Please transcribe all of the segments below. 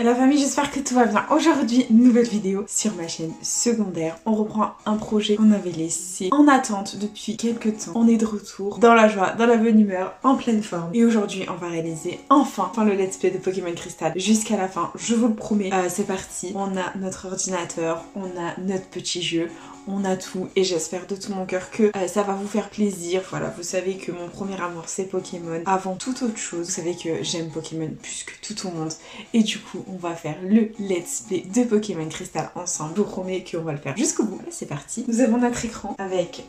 la famille, j'espère que tout va bien. Aujourd'hui, nouvelle vidéo sur ma chaîne secondaire. On reprend un projet qu'on avait laissé en attente depuis quelques temps. On est de retour dans la joie, dans la bonne humeur, en pleine forme. Et aujourd'hui, on va réaliser enfin le let's play de Pokémon Crystal jusqu'à la fin. Je vous le promets, c'est parti. On a notre ordinateur, on a notre petit jeu. On a tout et j'espère de tout mon cœur que ça va vous faire plaisir. Voilà, vous savez que mon premier amour c'est Pokémon avant toute autre chose. Vous savez que j'aime Pokémon plus que tout au monde. Et du coup, on va faire le let's play de Pokémon Crystal ensemble. Je vous promets qu'on va le faire jusqu'au bout. Là, c'est parti. Nous avons notre écran avec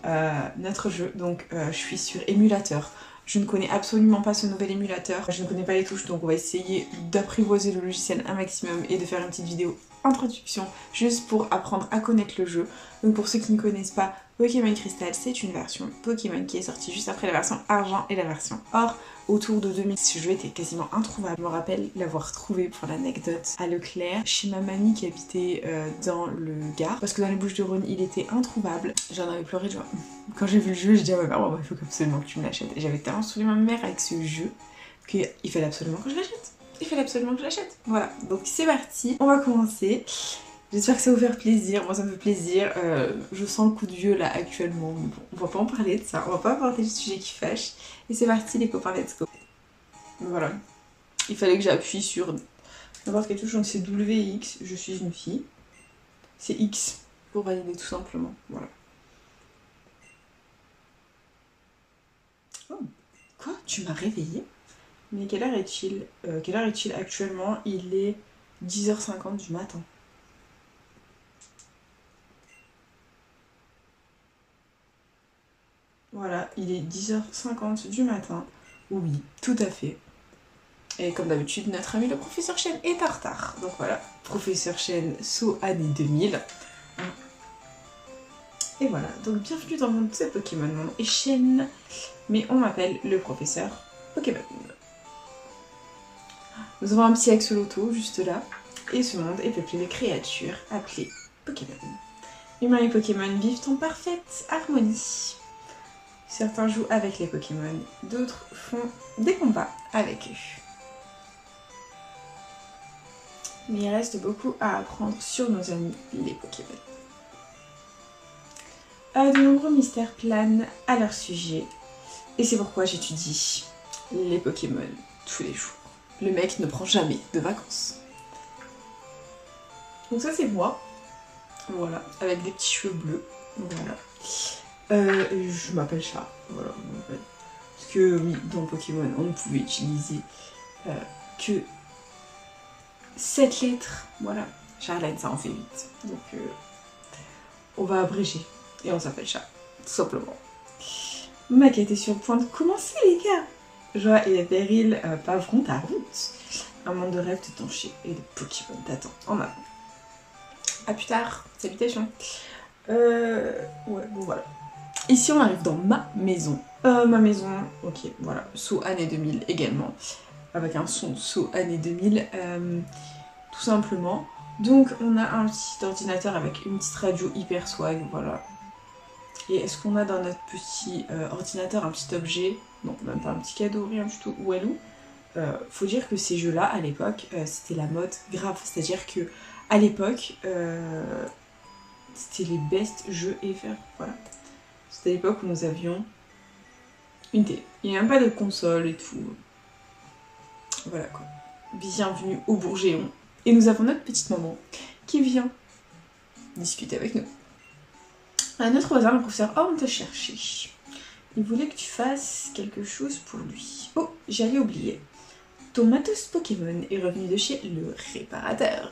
notre jeu. Donc, je suis sur émulateur. Je ne connais absolument pas ce nouvel émulateur. Je ne connais pas les touches, donc on va essayer d'apprivoiser le logiciel un maximum et de faire une petite vidéo introduction juste pour apprendre à connaître le jeu. Donc pour ceux qui ne connaissent pas, Pokémon Crystal c'est une version Pokémon qui est sortie juste après la version argent et la version or autour de 2000. Ce jeu était quasiment introuvable. Je me rappelle l'avoir trouvé pour l'anecdote à Leclerc chez ma mamie qui habitait dans le Gard parce que dans les Bouches-du-Rhône il était introuvable. J'en avais pleuré, genre quand j'ai vu le jeu, je dis à ma mère il faut absolument que tu me l'achètes. Et j'avais tellement saoulé ma mère avec ce jeu qu'il fallait absolument que je l'achète. Il fallait absolument que je l'achète. Voilà, donc c'est parti, on va commencer. J'espère que ça va vous faire plaisir, moi ça me fait plaisir. Je sens le coup de vieux là actuellement, mais bon, on va pas en parler de ça, on va pas aborder le sujet qui fâche. Et c'est parti les copains, let's go. Voilà, il fallait que j'appuie sur n'importe quelle touche, donc c'est WX, je suis une fille. C'est X pour valider tout simplement, voilà. Oh, quoi? Tu m'as réveillée? Mais quelle heure est-il? Quelle heure est-il actuellement? Il est 10h50 du matin. Voilà, il est 10h50 du matin. Oui, tout à fait. Et comme d'habitude, notre ami le professeur Chen est en retard. Donc voilà, professeur Chen, saut année 2000. Et voilà, donc bienvenue dans mon petit Pokémon. Mon nom est Chen, mais on m'appelle le professeur Pokémon. Nous avons un petit axoloto juste là, et ce monde est peuplé de créatures appelées Pokémon. Humains et Pokémon vivent en parfaite harmonie. Certains jouent avec les Pokémon, d'autres font des combats avec eux. Mais il reste beaucoup à apprendre sur nos amis les Pokémon. De nombreux mystères planent à leur sujet, et c'est pourquoi j'étudie les Pokémon tous les jours. Le mec ne prend jamais de vacances. Donc ça c'est moi, voilà, avec des petits cheveux bleus, voilà. Je m'appelle Chat, voilà, parce que oui, dans Pokémon, on ne pouvait utiliser que 7 lettres, voilà. Charlène, ça en fait 8, donc on va abréger, et on s'appelle Chat, tout simplement. Ma quête est sur le point de commencer les gars. Joie et périls paveront ta route. Un monde de rêves te tanché et de Pokémon t'attend en avant. A plus tard, salutations. Ouais, bon voilà. Ici on arrive dans ma maison. Ma maison, ok, voilà, saut année 2000 également. Avec un son saut année 2000, tout simplement. Donc on a un petit ordinateur avec une petite radio hyper swag, voilà. Et est-ce qu'on a dans notre petit ordinateur un petit objet? Non, même pas un petit cadeau, rien du tout. Walou. Faut dire que ces jeux-là, à l'époque, c'était la mode grave. C'est-à-dire que à l'époque, c'était les best jeux ever. Voilà. C'était l'époque où nous avions une télé. Il n'y a même pas de console et tout. Voilà quoi. Bienvenue au Bourgéon. Et nous avons notre petite maman qui vient discuter avec nous. Notre voisin, le professeur Orm, te cherchait. Il voulait que tu fasses quelque chose pour lui. Oh, j'allais oublier. Ton matos Pokémon est revenu de chez le réparateur.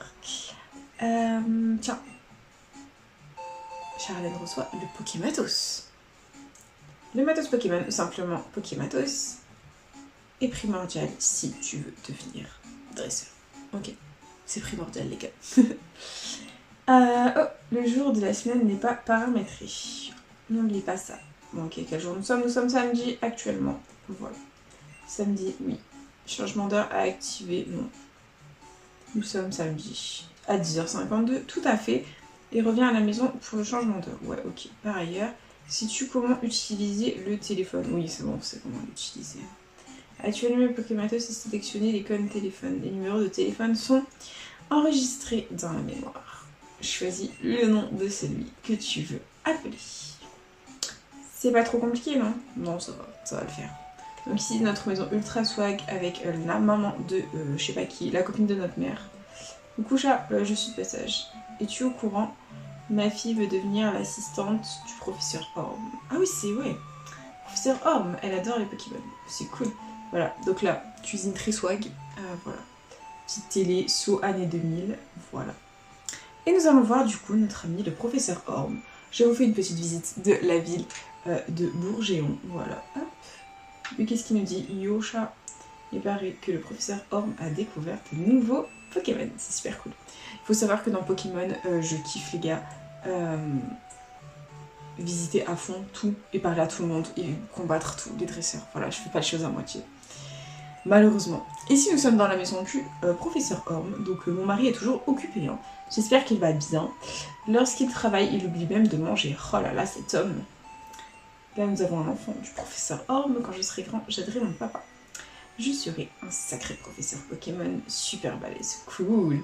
Tiens. Charlène reçoit le Pokématos. Le matos Pokémon, ou simplement Pokématos, est primordial si tu veux devenir dresseur. Ok, c'est primordial les gars. Oh, le jour de la semaine n'est pas paramétré. N'oublie pas ça. Bon, ok, quel jour nous sommes? Nous sommes samedi actuellement. Voilà. Samedi, oui. Changement d'heure à activer, non. Nous sommes samedi à 10h52, tout à fait. Et reviens à la maison pour le changement d'heure. Ouais, ok. Par ailleurs, sais-tu comment utiliser le téléphone? Oui, c'est bon, c'est comment l'utiliser. As-tu allumé le Pokématos et sélectionné l'icône téléphone? Les numéros de téléphone sont enregistrer dans la mémoire. Choisis le nom de celui que tu veux appeler. C'est pas trop compliqué, non? Non, ça va le faire. Donc ici, notre maison ultra swag avec la maman de je sais pas qui, la copine de notre mère. Coucou chat, je suis de passage. Es-tu au courant? Ma fille veut devenir l'assistante du professeur Orm. Ah oui, c'est ouais. Professeur Orm, elle adore les Pokémon. C'est cool. Voilà, donc là, cuisine très swag. Voilà. Petite télé, saut année 2000. Voilà. Et nous allons voir du coup notre ami le professeur Orm. Je vous fais une petite visite de la ville de Bourgéon. Voilà. Hop. Mais qu'est-ce qu'il nous dit? Yo chat. Il paraît que le professeur Orm a découvert de nouveaux Pokémon. C'est super cool. Il faut savoir que dans Pokémon, je kiffe les gars. Visiter à fond tout et parler à tout le monde et combattre tous les dresseurs. Voilà, je fais pas les choses à moitié. Malheureusement. Ici nous sommes dans la maison du professeur Orm, donc mon mari est toujours occupé. Hein. J'espère qu'il va bien. Lorsqu'il travaille, il oublie même de manger. Oh là là, cet homme. Là nous avons un enfant du professeur Orm. Quand je serai grand, j'aiderai mon papa. Je serai un sacré professeur Pokémon, super balèze, cool.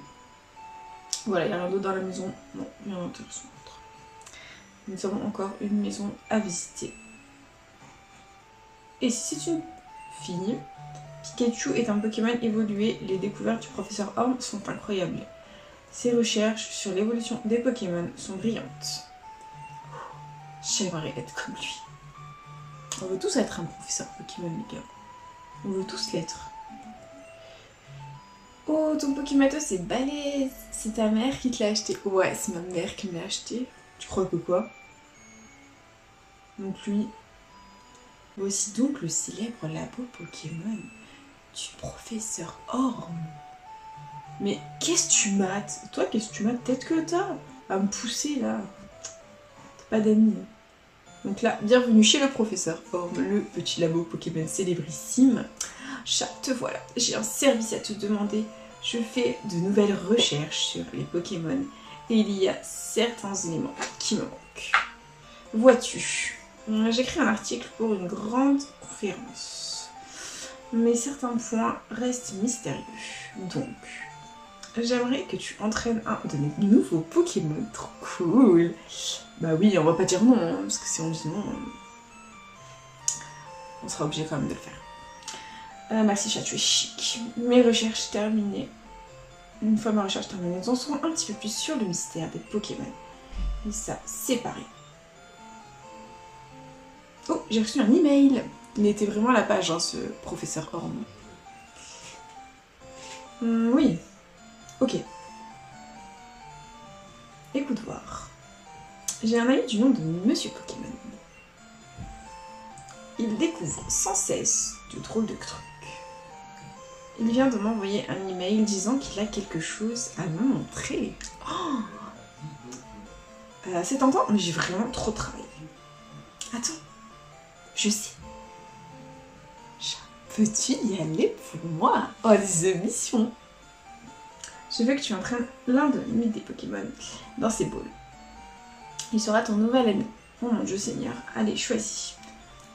Voilà, il y a rien d'autre dans la maison. Non, rien d'intéressant. Nous avons encore une maison à visiter. Et si c'est une fille, Pikachu est un Pokémon évolué. Les découvertes du professeur Orm sont incroyables. Ses recherches sur l'évolution des Pokémon sont brillantes. J'aimerais être comme lui. On veut tous être un professeur Pokémon, les gars. On veut tous l'être. Oh, ton Pokémato, c'est balèze. C'est ta mère qui te l'a acheté. Ouais, c'est ma mère qui me l'a acheté. Tu crois que quoi? Donc lui. Voici donc le célèbre labo Pokémon du professeur Orm. Mais qu'est-ce que tu mates? Toi, qu'est-ce que tu mates? Peut-être que t'as à me pousser là. T'as pas d'amis. Donc là, bienvenue chez le professeur Orm, le petit labo Pokémon célébrissime. Chat, te voilà. J'ai un service à te demander. Je fais de nouvelles recherches sur les Pokémon et il y a certains éléments qui me manquent. Vois-tu, j'écris un article pour une grande conférence, mais certains points restent mystérieux. Donc, j'aimerais que tu entraînes un de mes nouveaux Pokémon. Trop cool. Bah oui, on va pas dire non, hein, parce que si on dit non, on sera obligé quand même de le faire. Merci chat, tu es chic. Mes recherches terminées. Une fois mes recherches terminées, nous en saurons un petit peu plus sur le mystère des Pokémon. Et ça, c'est pareil. Oh, j'ai reçu un email. Il était vraiment à la page, hein, ce professeur Orm. Oui. Ok. Écoute voir. J'ai un ami du nom de Monsieur Pokémon. Il découvre sans cesse de drôles de trucs. Il vient de m'envoyer un email disant qu'il a quelque chose à me montrer. Oh, c'est tentant, mais j'ai vraiment trop travaillé. Attends, je sais. Peux-tu y aller pour moi? Oh, les missions. Je veux que tu entraînes l'un de mes des Pokémon dans ces bowls. Il sera ton nouvel ami. Oh mon Dieu Seigneur, allez, choisis.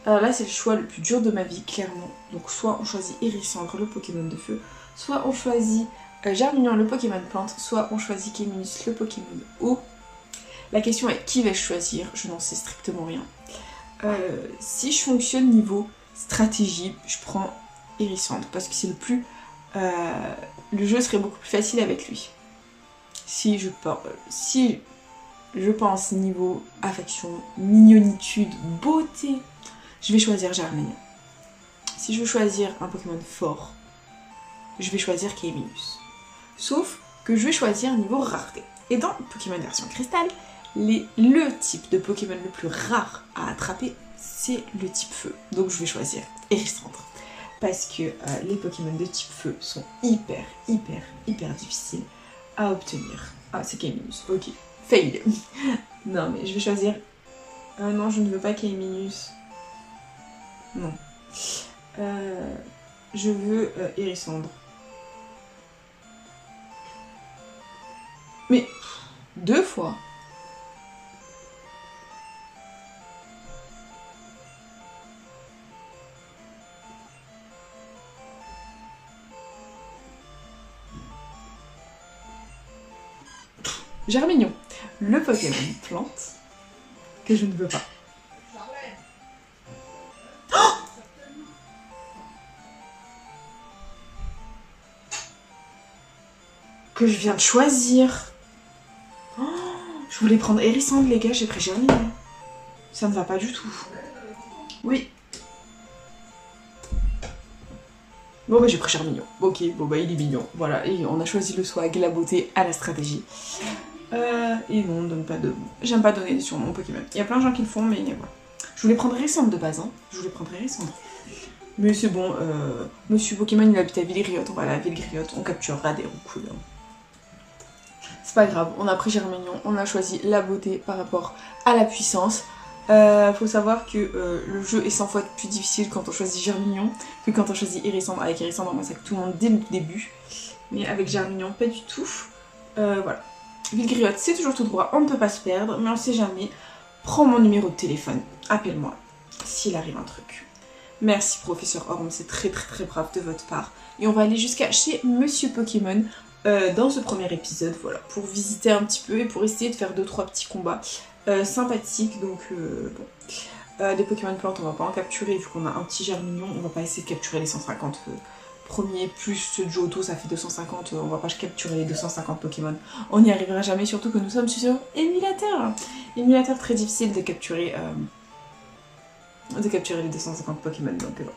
Alors là, c'est le choix le plus dur de ma vie, clairement. Donc soit on choisit Hérissandre, le Pokémon de feu, soit on choisit Germignon, le Pokémon plante, soit on choisit Kéminus, le Pokémon eau. La question est qui vais-je choisir? Je n'en sais strictement rien. Si je fonctionne niveau stratégie, je prends Hérissandre, parce que c'est le plus... le jeu serait beaucoup plus facile avec lui. Si je pense niveau affection, mignonitude, beauté, je vais choisir Germignon. Si je veux choisir un Pokémon fort, je vais choisir Kéminus. Sauf que je vais choisir niveau rareté. Et dans Pokémon version cristal, le type de Pokémon le plus rare à attraper, c'est le type feu. Donc je vais choisir Hérissandre. Parce que les Pokémon de type feu sont hyper difficiles à obtenir. Ah, c'est Kéminus, ok. Fail. Non, mais je vais choisir... non, je ne veux pas Kéminus. Non. Je veux Hérissandre. Mais 2 fois. Germignon, le Pokémon plante que je ne veux pas. Oh, que je viens de choisir. Oh, je voulais prendre Hérissandre, les gars, j'ai pris Germignon. Ça ne va pas du tout. Oui. Bon bah j'ai pris Germignon. Ok, bon bah il est mignon. Voilà, et on a choisi le swag, la beauté à la stratégie. Et non, on donne pas de... J'aime pas donner sur mon Pokémon. Il y a plein de gens qui le font, mais voilà. Je voulais prendre Hérissandre de base, hein. Je voulais prendre Hérissandre. Mais c'est bon, Monsieur Pokémon il habite à Villegriotte, on va aller à Villegriotte, on capturera des roucoules. C'est pas grave, on a pris Germignon, on a choisi la beauté par rapport à la puissance. Faut savoir que le jeu est 100 fois plus difficile quand on choisit Germignon que quand on choisit Hérissandre. Avec Hérissandre on massacre tout le monde dès le début, mais avec Germignon pas du tout. Voilà. Villegriotte c'est toujours tout droit, on ne peut pas se perdre, mais on sait jamais. Prends mon numéro de téléphone, appelle-moi s'il arrive un truc. Merci professeur Orme, c'est très brave de votre part. Et on va aller jusqu'à chez Monsieur Pokémon dans ce premier épisode, voilà, pour visiter un petit peu et pour essayer de faire 2-3 petits combats sympathiques. Donc bon, des Pokémon plantes on va pas en capturer vu qu'on a un petit Germignon, on va pas essayer de capturer les 150 premiers plus ce Johto, ça fait 250, on va pas capturer les 250 Pokémon. On n'y arrivera jamais, surtout que nous sommes sur émulateur. Émulateur très difficile de capturer les 250 Pokémon, donc voilà.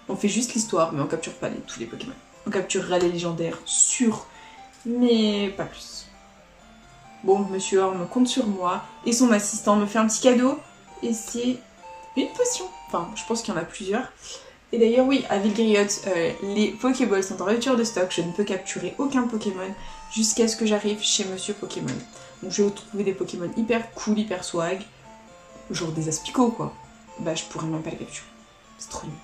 On fait juste l'histoire, mais on capture pas tous les Pokémon. On capturera les légendaires, sûrs, mais pas plus. Bon, Monsieur Orme compte sur moi, et son assistant me fait un petit cadeau, et c'est une potion. Enfin, je pense qu'il y en a plusieurs. Et d'ailleurs, oui, à Villegriotte, les Pokéballs sont en rupture de stock, je ne peux capturer aucun Pokémon jusqu'à ce que j'arrive chez Monsieur Pokémon. Donc je vais trouver des Pokémon hyper cool, hyper swag, genre des Aspicots, quoi. Bah, je pourrais même pas les capturer. C'est trop nul.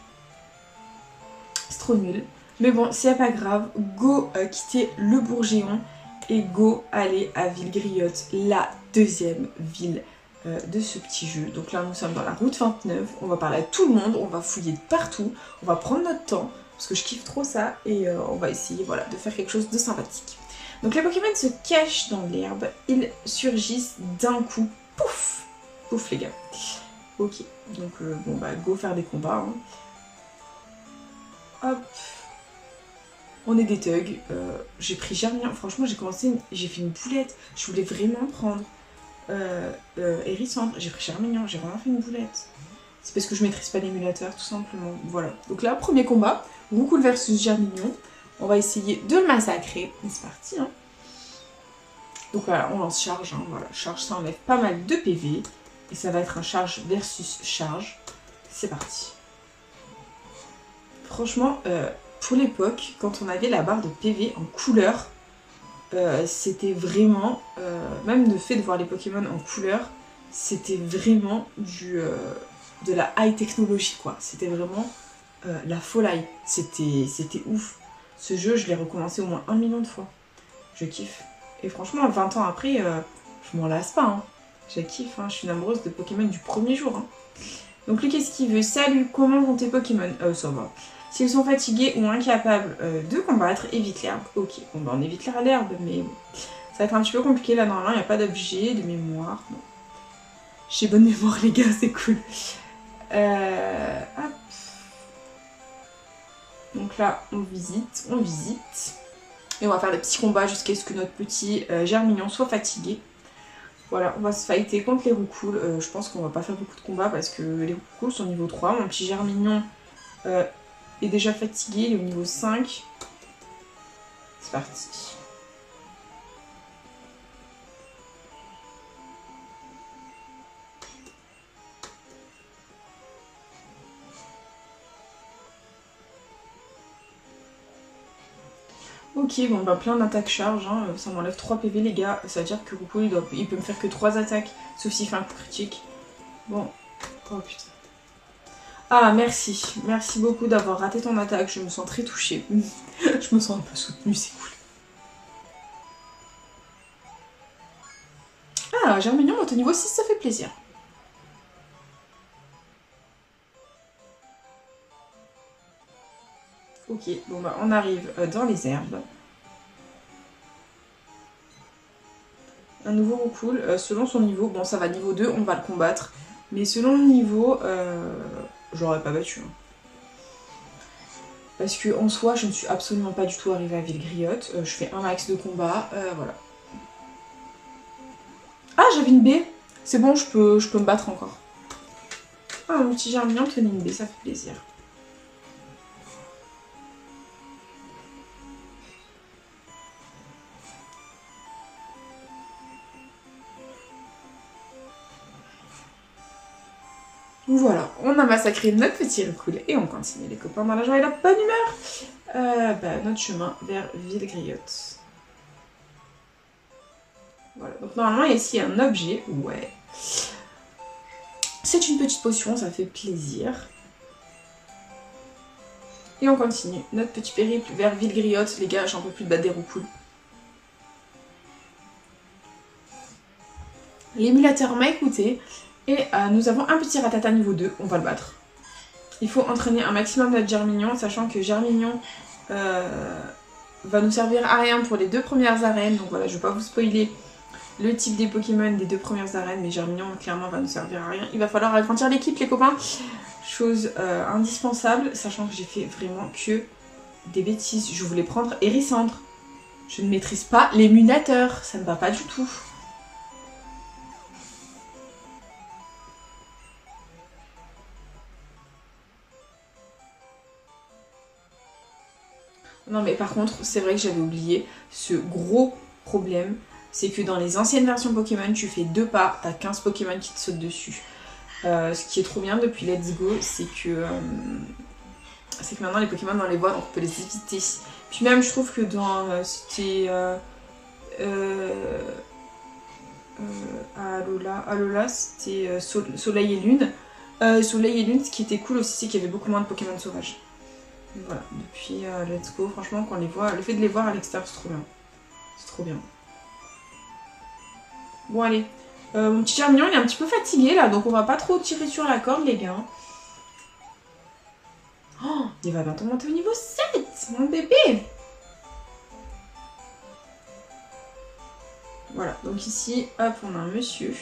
C'est trop nul. Mais bon, c'est pas grave. Go quitter le Bourgéon et go aller à Villegriotte, la deuxième ville de ce petit jeu. Donc là, nous sommes dans la route 29. On va parler à tout le monde. On va fouiller de partout. On va prendre notre temps parce que je kiffe trop ça. Et on va essayer, voilà, de faire quelque chose de sympathique. Donc les Pokémon se cachent dans l'herbe. Ils surgissent d'un coup. Pouf! Pouf, les gars. Ok, donc bon bah go faire des combats. Hein. Hop. On est des thugs. J'ai pris Germignon. Franchement j'ai fait une boulette. Je voulais vraiment prendre Hérissandre. J'ai pris Germignon, j'ai vraiment fait une boulette. C'est parce que je maîtrise pas l'émulateur tout simplement. Voilà. Donc là, premier combat. Roucoule versus Germignon. On va essayer de le massacrer. Et c'est parti. Hein. Donc voilà, on lance charge. Hein. Voilà, charge ça enlève pas mal de PV. Et ça va être un charge versus charge. C'est parti. Franchement, pour l'époque, quand on avait la barre de PV en couleur, c'était vraiment... même le fait de voir les Pokémon en couleur, c'était vraiment de la high technologie, quoi. C'était vraiment la folie. C'était ouf. Ce jeu, je l'ai recommencé au moins 1 million de fois. Je kiffe. Et franchement, 20 ans après, je m'en lasse pas, hein. Je kiffe, hein, je suis une amoureuse de Pokémon du premier jour. Hein. Donc lui, qu'est-ce qu'il veut? Salut, comment vont tes Pokémon? Ça va. S'ils sont fatigués ou incapables de combattre, évite l'herbe. Ok, bon bah on évite l'herbe, mais bon. Ça va être un petit peu compliqué là, normalement, il n'y a pas d'objet, de mémoire. Non. J'ai bonne mémoire les gars, c'est cool. Hop. Donc là, on visite. Et on va faire des petits combats jusqu'à ce que notre petit Germignon soit fatigué. Voilà, on va se fighter contre les roucoules. Je pense qu'on va pas faire beaucoup de combats parce que les roucoules sont niveau 3. Mon petit Germignon est déjà fatigué, il est au niveau 5. C'est parti. Ok, bon bah plein d'attaques charge, hein. Ça m'enlève 3 PV les gars, ça veut dire que Roucoules il peut me faire que 3 attaques, sauf s'il fait un coup critique. Bon, oh putain. Ah merci, merci beaucoup d'avoir raté ton attaque, je me sens très touchée. Je me sens un peu soutenue, c'est cool. Ah, Germignon monte au niveau 6, ça fait plaisir. Ok, bon bah on arrive dans les herbes. Un nouveau roucoule, selon son niveau, bon ça va niveau 2, on va le combattre. Mais selon le niveau, je l'aurais pas battu. Hein. Parce que en soi, je ne suis absolument pas du tout arrivée à Villegriotte. Je fais un max de combat, voilà. Ah, j'avais une baie. C'est bon, je peux me battre encore. Ah, mon petit Germignon tenait une baie, ça fait plaisir. Voilà, on a massacré notre petit roucoule et on continue les copains dans la joie et la bonne humeur. Notre chemin vers Villegriotte. Voilà, donc normalement il y a ici un objet, ouais. C'est une petite potion, ça fait plaisir. Et on continue notre petit périple vers Villegriotte. Les gars, j'en peux plus de battre des roucoules. L'émulateur m'a écouté. Et nous avons un petit ratata niveau 2, on va le battre. Il faut entraîner un maximum notre Germignon, sachant que Germignon va nous servir à rien pour les 2 premières arènes. Donc voilà, je vais pas vous spoiler le type des Pokémon des 2 premières arènes, mais Germignon clairement va nous servir à rien. Il va falloir agrandir l'équipe les copains, chose indispensable, sachant que j'ai fait vraiment que des bêtises. Je voulais prendre Hérissandre. Je ne maîtrise pas l'émulateur, ça ne va pas du tout. Non mais par contre, c'est vrai que j'avais oublié ce gros problème, c'est que dans les anciennes versions Pokémon, tu fais 2 pas, t'as 15 Pokémon qui te sautent dessus. Ce qui est trop bien depuis Let's Go, c'est que maintenant les Pokémon on les voit, donc on peut les éviter. Puis même je trouve que dans Alola, c'était Soleil et Lune. Soleil et Lune, ce qui était cool aussi, c'est qu'il y avait beaucoup moins de Pokémon sauvages. Voilà, depuis Let's Go, franchement, quand on les voit, le fait de les voir à l'extérieur, c'est trop bien. C'est trop bien. Bon, allez. Mon petit Germignon, il est un petit peu fatigué, là, donc on va pas trop tirer sur la corde, les gars. Oh, il va bientôt monter au niveau 7, mon bébé. Voilà, donc ici, hop, on a un monsieur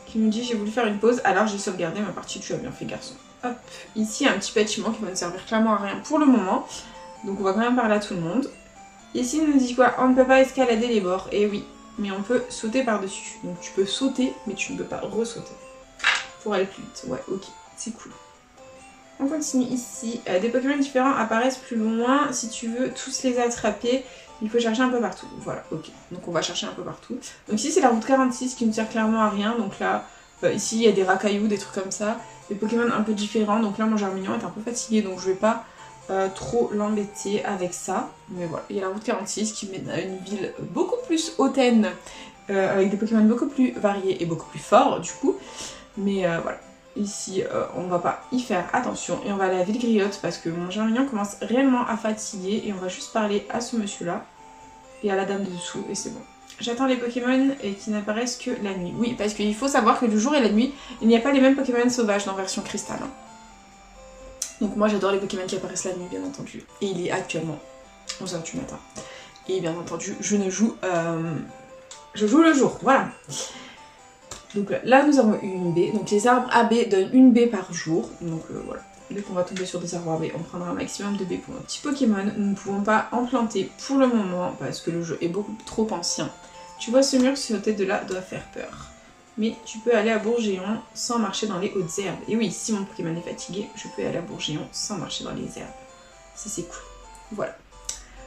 qui nous dit « J'ai voulu faire une pause, alors j'ai sauvegardé ma partie, tu as bien fait, garçon. » Hop, ici un petit bâtiment qui va ne servir clairement à rien pour le moment. Donc on va quand même parler à tout le monde. Ici il nous dit quoi? On ne peut pas escalader les bords. Et oui, mais on peut sauter par-dessus. Donc tu peux sauter, mais tu ne peux pas ressauter. Pour aller plus vite. Ouais, ok, c'est cool. On continue ici. Des Pokémon différents apparaissent plus loin. Si tu veux tous les attraper, il faut chercher un peu partout. Voilà, ok. Donc on va chercher un peu partout. Donc ici c'est la route 46 qui ne sert clairement à rien. Donc là, ici il y a des racailloux, des trucs comme ça. Des Pokémon un peu différents, donc là mon Germignon est un peu fatigué, donc je vais pas trop l'embêter avec ça. Mais voilà, il y a la route 46 qui mène à une ville beaucoup plus hautaine, avec des Pokémon beaucoup plus variés et beaucoup plus forts du coup. Mais voilà, ici on va pas y faire attention et on va aller à Villegriotte parce que mon Germignon commence réellement à fatiguer et on va juste parler à ce monsieur là et à la dame de dessous et c'est bon. J'attends les Pokémon qui n'apparaissent que la nuit. Oui, parce qu'il faut savoir que le jour et la nuit, il n'y a pas les mêmes Pokémon sauvages dans version cristal. Hein. Donc moi j'adore les Pokémon qui apparaissent la nuit, bien entendu. Et il est actuellement 11h du matin. Et bien entendu, je joue le jour, voilà. Donc là nous avons eu une baie. Donc les arbres AB donnent une baie par jour. Donc voilà. Dès qu'on va tomber sur des arbres AB, on prendra un maximum de baies pour nos petits Pokémon. Nous ne pouvons pas en planter pour le moment parce que le jeu est beaucoup trop ancien. Tu vois ce mur sauter de là doit faire peur. Mais tu peux aller à Bourgéon sans marcher dans les hautes herbes. Et oui, si mon Pokémon est fatigué, je peux aller à Bourgéon sans marcher dans les herbes. Ça c'est cool. Voilà.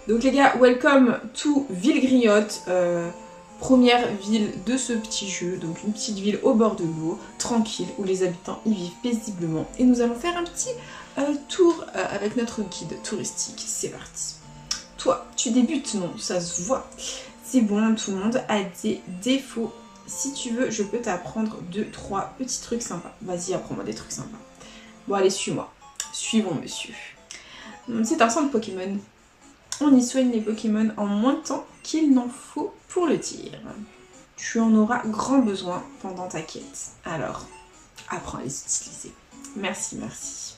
Donc les gars, welcome to Villegriotte. Première ville de ce petit jeu. Donc une petite ville au bord de l'eau, tranquille, où les habitants y vivent paisiblement. Et nous allons faire un petit tour avec notre guide touristique. C'est parti. Toi, tu débutes? Non, ça se voit. C'est bon, tout le monde a des défauts. Si tu veux, je peux t'apprendre 2-3 petits trucs sympas. Vas-y, apprends-moi des trucs sympas. Bon, allez, suis-moi. Suivons, monsieur. C'est un centre Pokémon. On y soigne les Pokémon en moins de temps qu'il n'en faut pour le tir. Tu en auras grand besoin pendant ta quête. Alors, apprends à les utiliser. Merci, merci.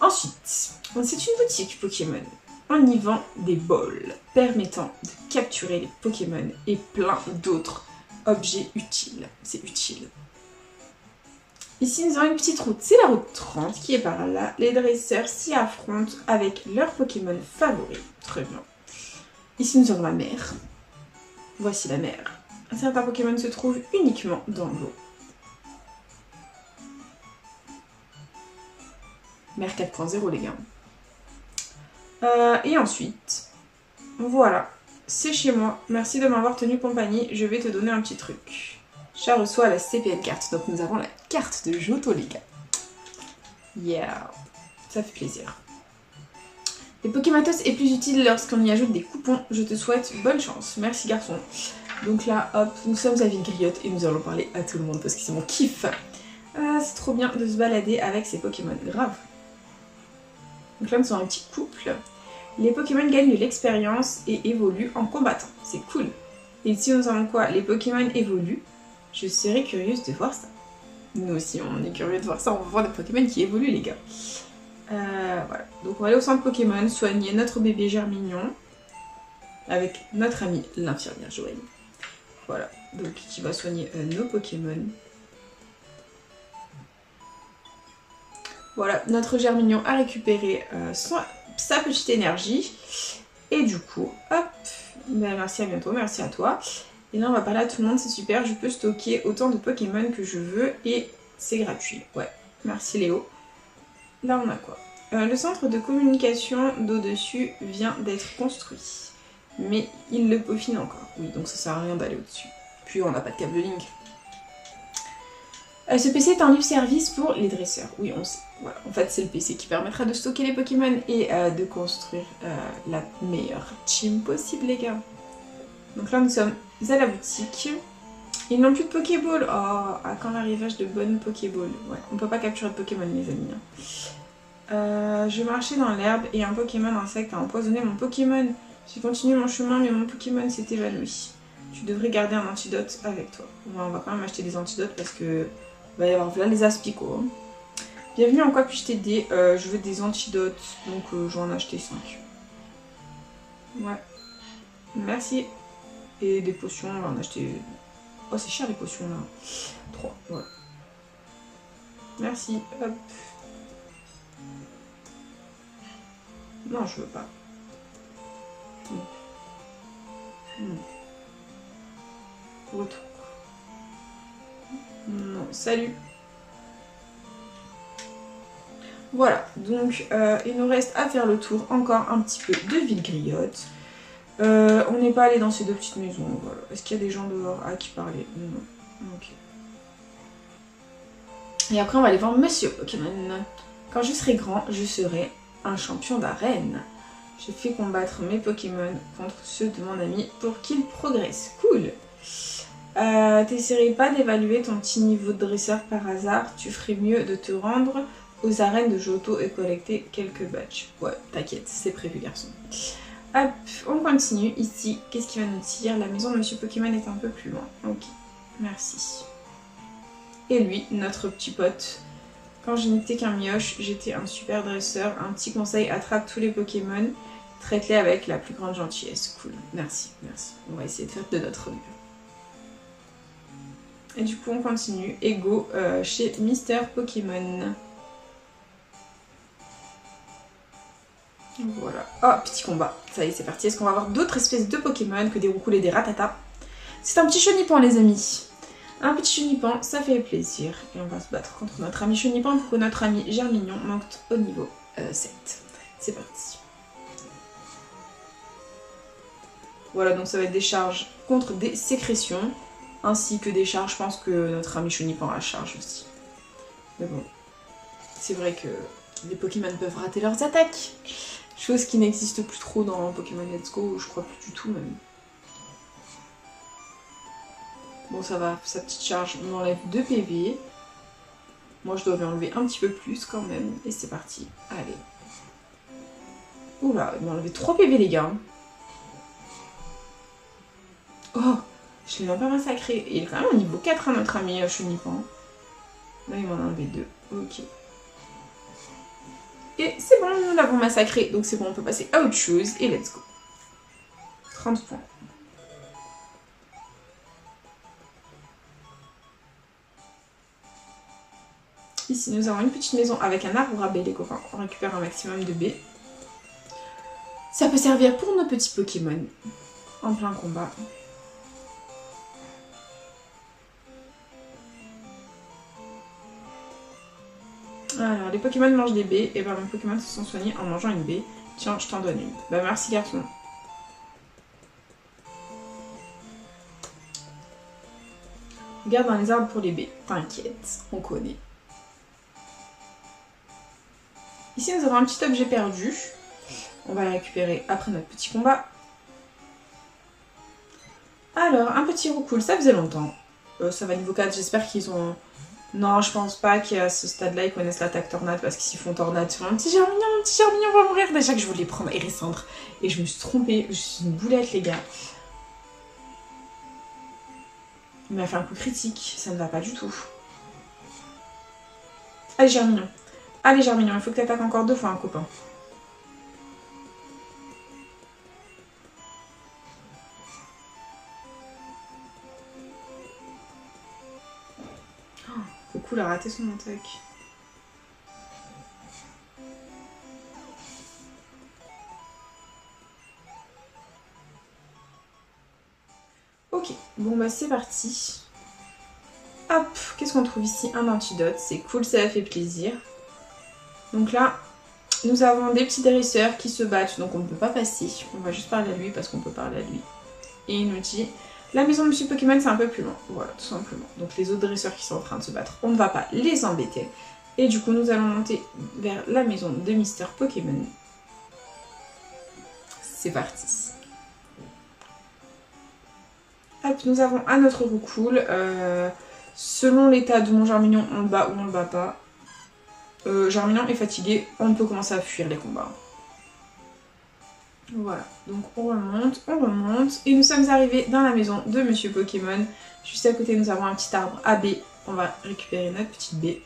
Ensuite, c'est une boutique Pokémon. on y vend des bols permettant de capturer les Pokémon et plein d'autres objets utiles. C'est utile. Ici, nous avons une petite route. C'est la route 30 qui est par là. Les dresseurs s'y affrontent avec leurs Pokémon favoris. Très bien. Ici, nous avons la mer. Voici la mer. Certains Pokémon se trouvent uniquement dans l'eau. Mer 4.0, les gars. Et ensuite, voilà. C'est chez moi. Merci de m'avoir tenu compagnie. Je vais te donner un petit truc. Chat reçoit la CPN carte. Donc nous avons la carte de Johto, les gars. Yeah. Ça fait plaisir. Les Pokématos est plus utile lorsqu'on y ajoute des coupons. Je te souhaite bonne chance. Merci, garçon. Donc là, hop, nous sommes à Villegriotte et nous allons parler à tout le monde parce que c'est mon kiff. C'est trop bien de se balader avec ces Pokémon. Grave. Donc là, nous sommes un petit couple. Les Pokémon gagnent de l'expérience et évoluent en combattant. C'est cool. Et ici, nous avons quoi? Les Pokémon évoluent. Je serais curieuse de voir ça. Nous aussi, on est curieux de voir ça. On va voir des Pokémon qui évoluent, les gars. Voilà. Donc, on va aller au centre Pokémon, soigner notre bébé Germignon avec notre amie l'infirmière Joël. Voilà. Donc, qui va soigner nos Pokémon. Voilà. Notre Germignon a récupéré sa petite énergie. Et du coup, hop. Ben, merci, à bientôt. Merci à toi. Et là, on va parler à tout le monde, c'est super, je peux stocker autant de Pokémon que je veux et c'est gratuit. Ouais, merci Léo. Là, on a quoi? Le centre de communication d'au-dessus vient d'être construit. Mais il le peaufine encore. Oui, donc ça sert à rien d'aller au-dessus. Puis, on n'a pas de câble Link. Ce PC est un libre service pour les dresseurs. Oui, on sait. Voilà. En fait, c'est le PC qui permettra de stocker les Pokémon et de construire la meilleure team possible, les gars. Donc là, nous sommes à la boutique. Ils n'ont plus de Pokéball. Oh, à quand l'arrivage de bonnes Pokéball? Ouais, on peut pas capturer de Pokémon, les amis. Je marchais dans l'herbe et un Pokémon insecte a empoisonné mon Pokémon. J'ai continué mon chemin, mais mon Pokémon s'est évanoui. Tu devrais garder un antidote avec toi. Ouais, on va quand même acheter des antidotes parce que il va y avoir là les aspicots. Bienvenue, en quoi puis-je t'aider? Je veux des antidotes, donc je vais en acheter 5. Ouais. Merci. Et des potions, on va en acheter... Oh, c'est cher les potions là. 3, voilà. Merci, hop. Non, je veux pas. Retour. Non, salut. Voilà, donc il nous reste à faire le tour encore un petit peu de Villegriotte. On n'est pas allé dans ces deux petites maisons, voilà. Est-ce qu'il y a des gens dehors à qui parler? Non. Ok. Et après, on va aller voir Monsieur Pokémon. Quand je serai grand, je serai un champion d'arène. Je fais combattre mes Pokémon contre ceux de mon ami pour qu'ils progressent. Cool. T'essaierais pas d'évaluer ton petit niveau de dresseur par hasard? Tu ferais mieux de te rendre aux arènes de Johto et collecter quelques badges. Ouais, t'inquiète, c'est prévu, garçon. Hop, on continue. Ici, qu'est-ce qui va nous dire? La maison de Monsieur Pokémon est un peu plus loin. Ok, merci. Et lui, notre petit pote. Quand je n'étais qu'un mioche, j'étais un super dresseur. Un petit conseil, attrape tous les Pokémon. Traite-les avec la plus grande gentillesse. Cool, merci, merci. On va essayer de faire de notre mieux. Et du coup, on continue. Et go chez Mister Pokémon. Voilà. Oh, petit combat. Ça y est, c'est parti. Est-ce qu'on va avoir d'autres espèces de Pokémon que des Roucoule et des Rattata? C'est un petit Chenipan, les amis. Un petit Chenipan, ça fait plaisir. Et on va se battre contre notre ami Chenipan pour que notre ami Germignon monte au niveau 7. C'est parti. Voilà, donc ça va être des charges contre des sécrétions. Ainsi que des charges, je pense que notre ami Chenipan a charge aussi. Mais bon, c'est vrai que les Pokémon peuvent rater leurs attaques. Chose qui n'existe plus trop dans Pokémon Let's Go, je crois plus du tout même. Bon, ça va, sa petite charge m'enlève 2 PV. Moi, je dois lui enlever un petit peu plus quand même. Et c'est parti. Allez. Oula, il m'a enlevé 3 PV, les gars. Oh, je l'ai même pas massacré. Il est quand même au niveau 4, hein, notre ami Chenipan. Là, il m'en a enlevé 2. Ok. Et c'est bon, nous l'avons massacré. Donc c'est bon, on peut passer à autre chose. Et let's go. 30 points. Ici, nous avons une petite maison avec un arbre à baies, les copains. On récupère un maximum de baies. Ça peut servir pour nos petits Pokémon en plein combat. Alors, les Pokémon mangent des baies, et ben mes Pokémon se sont soignés en mangeant une baie. Tiens, je t'en donne une. Bah merci garçon. Regarde dans les arbres pour les baies. T'inquiète, on connaît. Ici, nous avons un petit objet perdu. On va le récupérer après notre petit combat. Alors, un petit roucoule, ça faisait longtemps. Ça va niveau 4, j'espère qu'ils ont... Non, je pense pas qu'à ce stade-là, ils connaissent l'attaque tornade parce qu'ils font tornade sur mon petit germignon va mourir. Déjà que je voulais prendre Hérissandre et je me suis trompée, je suis une boulette les gars. Il m'a fait un coup critique, ça ne va pas du tout. Allez germignon, il faut que tu attaques encore 2 fois un copain. Coucou, il a raté son attaque. Ok, bon bah c'est parti. Hop, qu'est-ce qu'on trouve ici? Un antidote, c'est cool, ça fait plaisir. Donc là, nous avons des petits dresseurs qui se battent, donc on ne peut pas passer. On va juste parler à lui parce qu'on peut parler à lui. Et il nous dit... La maison de Monsieur Pokémon, c'est un peu plus loin. Voilà, tout simplement. Donc les autres dresseurs qui sont en train de se battre, on ne va pas les embêter. Et du coup, nous allons monter vers la maison de Mister Pokémon. C'est parti. Hop, nous avons un autre roucoule. Selon l'état de mon Germignon, on le bat ou on le bat pas. Germignon est fatigué, on peut commencer à fuir les combats. Voilà, donc on remonte, et nous sommes arrivés dans la maison de Monsieur Pokémon. Juste à côté, nous avons un petit arbre à baies. On va récupérer notre petite baie.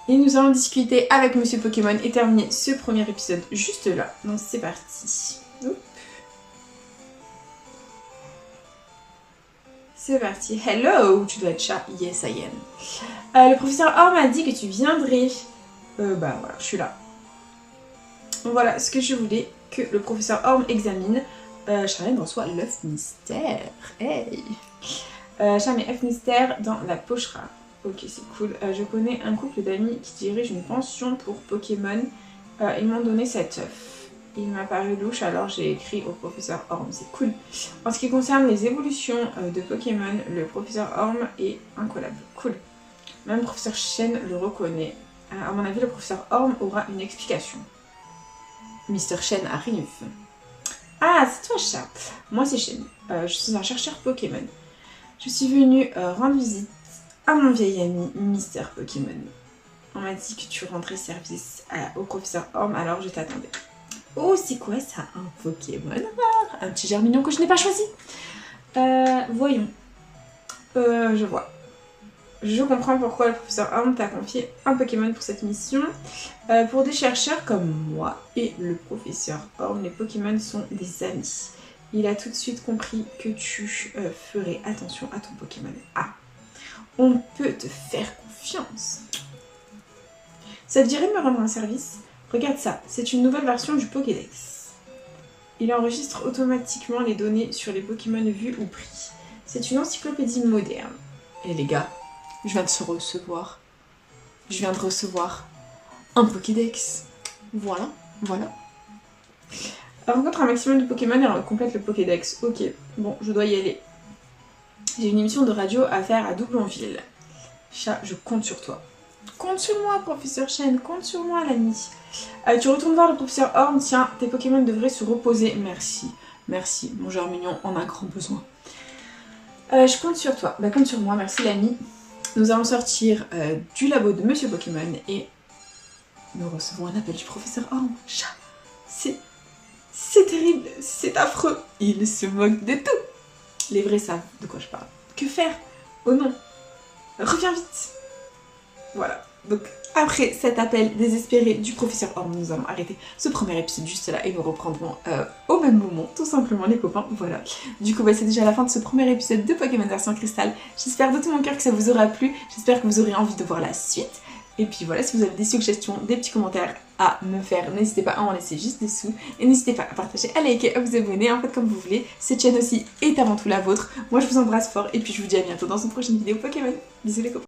Et nous allons discuter avec Monsieur Pokémon et terminer ce premier épisode juste là. Donc c'est parti. C'est parti. Hello, tu dois être chat. Yes, I am. Le professeur Orm m'a dit que tu viendrais. Bah voilà, je suis là. Voilà ce que je voulais que le professeur Orm examine. Charlène reçoit l'œuf mystère. Hey. Charlène œuf mystère dans la poche rare. Ok, c'est cool. Je connais un couple d'amis qui dirige une pension pour Pokémon. Ils m'ont donné cet œuf. Il m'a paru louche, alors j'ai écrit au professeur Orm. C'est cool. En ce qui concerne les évolutions de Pokémon, le professeur Orm est incollable. Cool. Même le professeur Shen le reconnaît. À mon avis, le professeur Orm aura une explication. Mr. Shen arrive. Ah, c'est toi, chat. Moi, c'est Shen. Je suis un chercheur Pokémon. Je suis venue rendre visite à mon vieil ami, Mr. Pokémon. On m'a dit que tu rendrais service au professeur Orm, alors je t'attendais. Oh, c'est quoi ça? Un Pokémon rare? Un petit germignon que je n'ai pas choisi. Voyons. Je vois. Je comprends pourquoi le professeur Orm t'a confié un Pokémon pour cette mission. Pour des chercheurs comme moi et le professeur Orm, les Pokémon sont des amis. Il a tout de suite compris que tu ferais attention à ton Pokémon. Ah, on peut te faire confiance. Ça te dirait de me rendre un service? Regarde ça, c'est une nouvelle version du Pokédex. Il enregistre automatiquement les données sur les Pokémon vus ou pris. C'est une encyclopédie moderne. Et les gars, je viens de recevoir. Je viens de recevoir un Pokédex. Voilà, voilà. Rencontre un maximum de Pokémon et complète le Pokédex. Ok, bon, je dois y aller. J'ai une émission de radio à faire à Doublonville. Chat, je compte sur toi. Compte sur moi, professeur Shen, compte sur moi, l'ami. Tu retournes voir le professeur Orm, tiens, tes Pokémon devraient se reposer. Merci, merci, mon Germignon en a grand besoin. Je compte sur toi, bah compte sur moi, merci l'ami. Nous allons sortir du labo de Monsieur Pokémon et nous recevons un appel du professeur Orm. Chat, c'est terrible, c'est affreux, il se moque de tout. Les vrais savent de quoi je parle. Que faire? Oh non, reviens vite. Voilà, Donc après cet appel désespéré du professeur Orm, nous allons arrêter ce premier épisode juste là et nous reprendrons au même moment, tout simplement les copains, voilà. Du coup c'est déjà la fin de ce premier épisode de Pokémon version cristal. J'espère de tout mon cœur que ça vous aura plu, j'espère que vous aurez envie de voir la suite. Et puis voilà, si vous avez des suggestions, des petits commentaires à me faire, n'hésitez pas à en laisser juste dessous. Et n'hésitez pas à partager, à liker, à vous abonner, en fait comme vous voulez. Cette chaîne aussi est avant tout la vôtre. Moi je vous embrasse fort et puis je vous dis à bientôt dans une prochaine vidéo Pokémon. Bisous les copains.